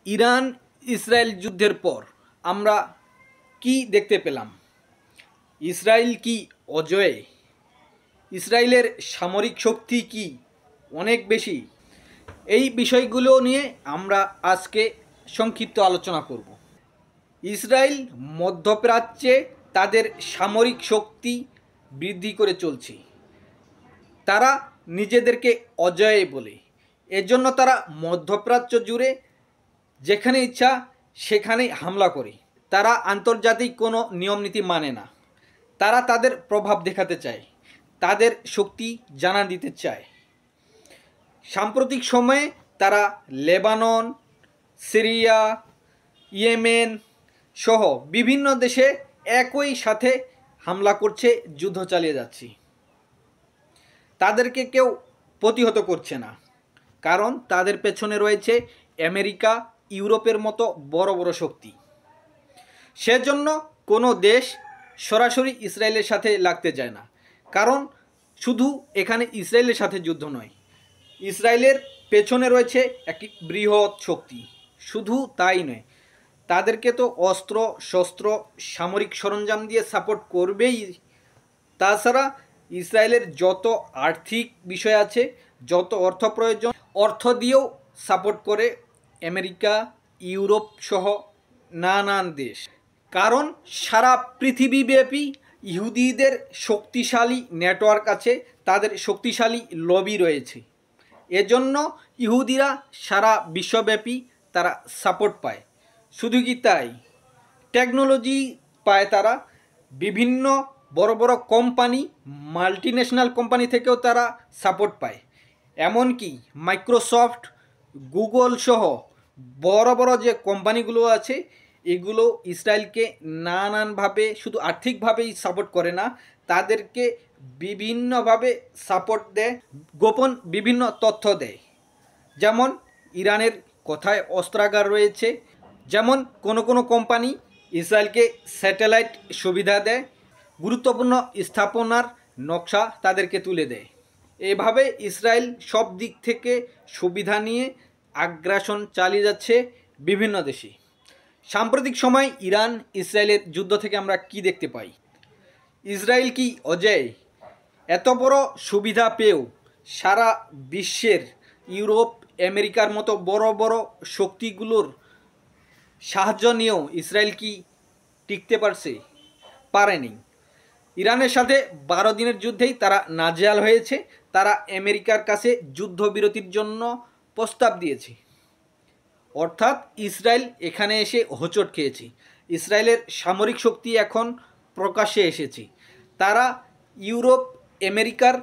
Iran Israel যুদ্ধের পর আমরা কি দেখতে পেলাম? ইসরায়েল কি অজেয়? ইসরায়েলের সামরিক শক্তি কি অনেক বেশি? এই বিষয়গুলো নিয়ে আমরা আজকে সংক্ষিপ্ত আলোচনা করব। ইসরায়েল মধ্যপ্রাচ্যে তাদের সামরিক শক্তি বৃদ্ধি করে চলছে। তারা নিজেদেরকে অজেয় বলে, এজন্য তারা মধ্যপ্রাচ্য জুড়ে যেখানে ইচ্ছা সেখানেই হামলা করে। তারা আন্তর্জাতিক কোনো নিয়মনীতি মানে না। তারা তাদের প্রভাব দেখাতে চায়, তাদের শক্তি জানান দিতে চায়। সাম্প্রতিক সময়ে তারা লেবানন, সিরিয়া, ইয়েমেন সহ বিভিন্ন দেশে একই সাথে হামলা করছে, যুদ্ধ চালিয়ে যাচ্ছে। তাদেরকে কেউ প্রতিহত করছে না, কারণ তাদের পেছনে রয়েছে আমেরিকা, ইউরোপের মতো বড় বড় শক্তি। সেজন্য কোনো দেশ সরাসরি ইসরায়েলের সাথে লাগতে চায় না, কারণ শুধু এখানে ইসরায়েলের সাথে যুদ্ধ নয়, ইসরায়েলের পেছনে রয়েছে একটি বৃহৎ শক্তি। শুধু তাই নয়, তাদেরকে তো অস্ত্র শস্ত্র সামরিক সরঞ্জাম দিয়ে সাপোর্ট করবেই। তাছাড়া ইসরায়েলের যত আর্থিক বিষয় আছে, যত অর্থ প্রয়োজন, অর্থ দিয়েও সাপোর্ট করে আমেরিকা, ইউরোপ সহ নানান দেশ। কারণ সারা পৃথিবীব্যাপী ইহুদিদের শক্তিশালী নেটওয়ার্ক আছে, তাদের শক্তিশালী লবি রয়েছে। এজন্য ইহুদিরা সারা বিশ্বব্যাপী তারা সাপোর্ট পায়। শুধু কি তাই, টেকনোলজি পায় তারা। বিভিন্ন বড় বড় কোম্পানি, মাল্টিন্যাশনাল কোম্পানি থেকেও তারা সাপোর্ট পায়। এমনকি মাইক্রোসফট, গুগল সহ বড় বড় যে কোম্পানিগুলো আছে, এগুলো ইসরায়েলকে নানানভাবে শুধু আর্থিকভাবেই সাপোর্ট করে না, তাদেরকে বিভিন্নভাবে সাপোর্ট দেয়, গোপন বিভিন্ন তথ্য দেয়। যেমন ইরানের কোথায় অস্ত্রাগার রয়েছে, যেমন কোনো কোনো কোম্পানি ইসরায়েলকে স্যাটেলাইট সুবিধা দেয়, গুরুত্বপূর্ণ স্থাপনার নকশা তাদেরকে তুলে দেয়। এভাবে ইসরায়েল সব দিক থেকে সুবিধা নিয়ে আগ্রাসন চালিয়ে যাচ্ছে বিভিন্ন দেশে। সাম্প্রতিক সময় ইরান ইসরায়েলের যুদ্ধ থেকে আমরা কি দেখতে পাই? ইসরায়েল কি অজেয়? এত বড় সুবিধা পেয়েও সারা বিশ্বের ইউরোপ, আমেরিকার মতো বড় বড় শক্তিগুলোর সাহায্য নিয়েও ইসরায়েল কি টিকতে পারেনি। ইরানের সাথে 12 দিনের যুদ্ধেই তারা নাজেহাল হয়েছে। তারা আমেরিকার কাছে যুদ্ধবিরতির জন্য প্রস্তাব দিয়েছে, অর্থাৎ ইসরায়েল এখানে এসে হোঁচট খেয়েছে। ইসরায়েলের সামরিক শক্তি এখন প্রকাশ্যে এসেছে। তারা ইউরোপ, আমেরিকার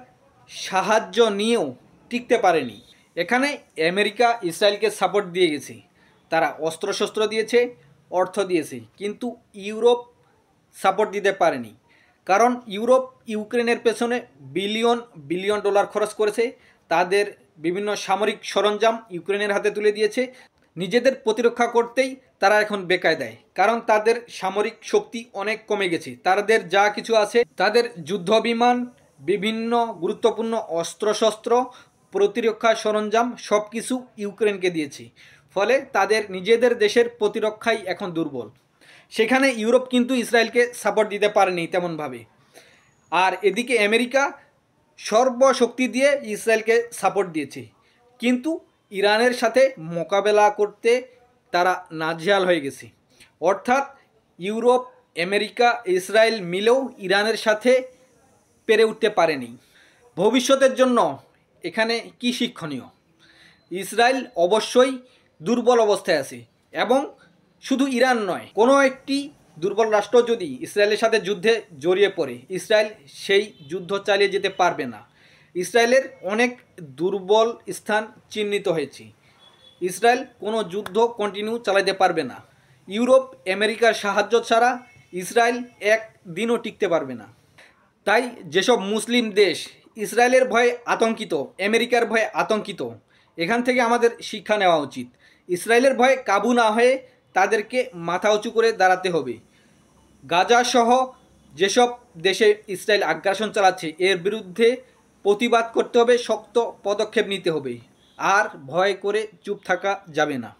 সাহায্য নিয়েও টিকতে পারেনি। এখানে আমেরিকা ইসরায়েলকে সাপোর্ট দিয়ে গেছে, তারা অস্ত্রশস্ত্র দিয়েছে, অর্থ দিয়েছে, কিন্তু ইউরোপ সাপোর্ট দিতে পারেনি। কারণ ইউরোপ ইউক্রেনের পেছনে বিলিয়ন বিলিয়ন ডলার খরচ করেছে, তাদের বিভিন্ন সামরিক সরঞ্জাম ইউক্রেনের হাতে তুলে দিয়েছে। নিজেদের প্রতিরক্ষা করতেই তারা এখন বেকায় দেয়, কারণ তাদের সামরিক শক্তি অনেক কমে গেছে। তাদের যা কিছু আছে, তাদের যুদ্ধ বিমান, বিভিন্ন গুরুত্বপূর্ণ অস্ত্রশস্ত্র, প্রতিরক্ষা সরঞ্জাম সব কিছু ইউক্রেনকে দিয়েছে। ফলে তাদের নিজেদের দেশের প্রতিরক্ষাই এখন দুর্বল। সেখানে ইউরোপ কিন্তু ইসরায়েলকে সাপোর্ট দিতে পারেনি তেমনভাবে। আর এদিকে আমেরিকা সর্বশক্তি দিয়ে ইসরায়েলকে সাপোর্ট দিয়েছে, কিন্তু ইরানের সাথে মোকাবেলা করতে তারা নাজেহাল হয়ে গেছে। অর্থাৎ ইউরোপ, আমেরিকা, ইসরায়েল মিলেও ইরানের সাথে পেরে উঠতে পারেনি। ভবিষ্যতের জন্য এখানে কি শিক্ষণীয়? ইসরায়েল অবশ্যই দুর্বল অবস্থায় আছে, এবং শুধু ইরান নয়, কোনো একটি দুর্বল রাষ্ট্র যদি ইসরায়েলের সাথে যুদ্ধে জড়িয়ে পড়ে, ইসরায়েল সেই যুদ্ধ চালিয়ে যেতে পারবে না। ইসরায়েলের অনেক দুর্বল স্থান চিহ্নিত হয়েছে। ইসরায়েল কোনো যুদ্ধ কন্টিনিউ চালাতে পারবে না। ইউরোপ, আমেরিকার সাহায্য ছাড়া ইসরায়েল একদিনও টিকতে পারবে না। তাই যেসব মুসলিম দেশ ইসরায়েলের ভয়ে আতঙ্কিত, আমেরিকার ভয়ে আতঙ্কিত, এখান থেকে আমাদের শিক্ষা নেওয়া উচিত। ইসরায়েলের ভয়ে কাবু না হয়ে তাদেরকে মাথা উঁচু করে দাঁড়াতে হবে। গাজা সহ যেসব দেশে ইসরায়েল আগ্রাসন চালাচ্ছে, এর বিরুদ্ধে প্রতিবাদ করতে হবে, শক্ত পদক্ষেপ নিতে হবে, আর ভয় করে চুপ থাকা যাবে না।